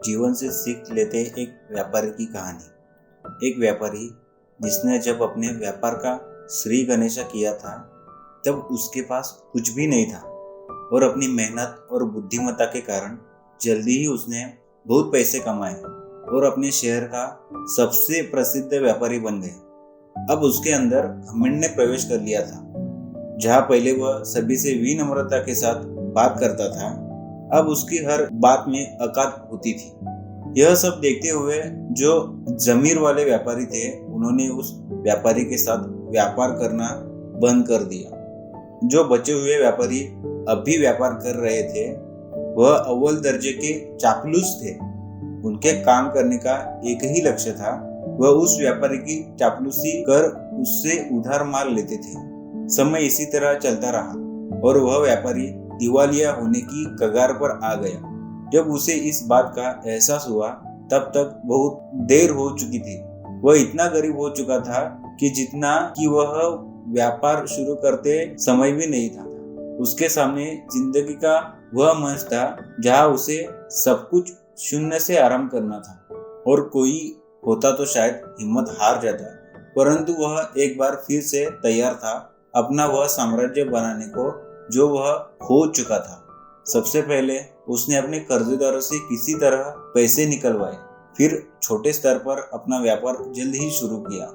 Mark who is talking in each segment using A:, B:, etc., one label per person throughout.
A: जीवन से सीख लेते एक व्यापारी की कहानी। एक व्यापारी जिसने जब अपने व्यापार का श्री गणेशा किया था तब उसके पास कुछ भी नहीं था और अपनी मेहनत और बुद्धिमत्ता के कारण जल्दी ही उसने बहुत पैसे कमाए और अपने शहर का सबसे प्रसिद्ध व्यापारी बन गए। अब उसके अंदर घमंड ने प्रवेश कर लिया था। जहाँ पहले वह सभी से विनम्रता के साथ बात करता था, अब उसकी हर बात में अकात होती थी। यह सब देखते हुए जो जमीर वाले व्यापारी थे, उन्होंने उस व्यापारी के साथ व्यापार करना बंद कर दिया। जो बचे हुए व्यापारी अब भी व्यापार कर रहे थे, वह अव्वल दर्जे के चापलूस थे। उनके काम करने का एक ही लक्ष्य था, वह उस व्यापारी की चापलूसी कर उससे उधार माल लेते थे। समय इसी तरह चलता रहा और वह व्यापारी दिवालिया होने की कगार पर आ गया। जब उसे इस बात का एहसास हुआ तब तक बहुत देर हो चुकी थी। वह इतना गरीब हो चुका था कि जितना कि वह व्यापार शुरू करते समय भी नहीं था। उसके सामने जिंदगी का वह मंच था जहां उसे सब कुछ शून्य से आरंभ करना था। और कोई होता तो शायद हिम्मत हार जाता, परंतु वह एक बार फिर से तैयार था अपना वह साम्राज्य बनाने को जो वह खो चुका था। सबसे पहले उसने अपने कर्जदारों से किसी तरह पैसे निकलवाए, फिर छोटे स्तर पर अपना व्यापार जल्द ही शुरू किया।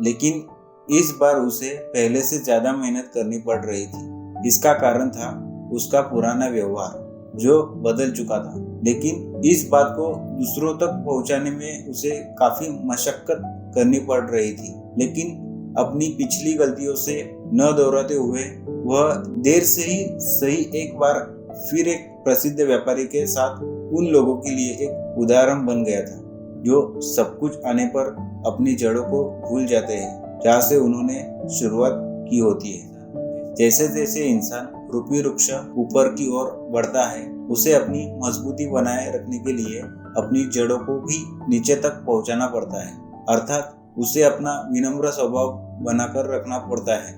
A: लेकिन इस बार उसे पहले से ज्यादा मेहनत करनी पड़ रही थी। इसका कारण था उसका पुराना व्यवहार जो बदल चुका था, लेकिन इस बात को दूसरों तक पहुंचाने में उसे काफी मशक्कत करनी पड़ रही थी। लेकिन अपनी पिछली गलतियों से न दोहराते हुए वह देर से ही सही एक बार फिर एक प्रसिद्ध व्यापारी के साथ उन लोगों के लिए एक उदाहरण बन गया था जो सब कुछ आने पर अपनी जड़ों को भूल जाते हैं, जहाँ से उन्होंने शुरुआत की होती है। जैसे जैसे इंसान रूपी वृक्ष ऊपर की ओर बढ़ता है, उसे अपनी मजबूती बनाए रखने के लिए अपनी जड़ों को भी नीचे तक पहुंचाना पड़ता है, अर्थात उसे अपना विनम्र स्वभाव बनाकर रखना पड़ता है।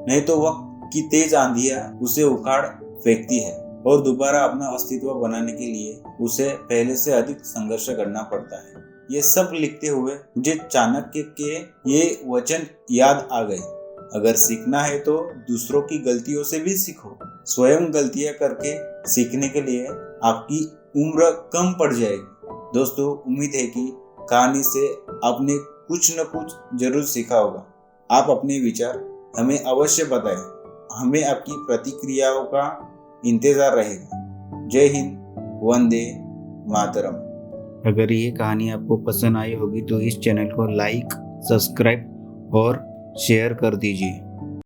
A: नहीं तो वक्त की तेज आंधियां उसे उखाड़ फेंकती है और दोबारा अपना अस्तित्व बनाने के लिए उसे पहले से अधिक संघर्ष करना पड़ता है। ये सब लिखते हुए मुझे चाणक्य के ये वचन याद आ गए। अगर सीखना है तो दूसरों की गलतियों से भी सीखो। स्वयं गलतियां करके सीखने के लिए आपकी उम्र कम पड़ जाएगी। दोस्तों, उम्मीद है कि कहानी से आपने कुछ न कुछ जरूर सीखा होगा। आप अपने विचार हमें अवश्य बताएं। हमें आपकी प्रतिक्रियाओं का इंतजार रहेगा। जय हिंद, वंदे मातरम।
B: अगर ये कहानी आपको पसंद आई होगी तो इस चैनल को लाइक, सब्सक्राइब और शेयर कर दीजिए।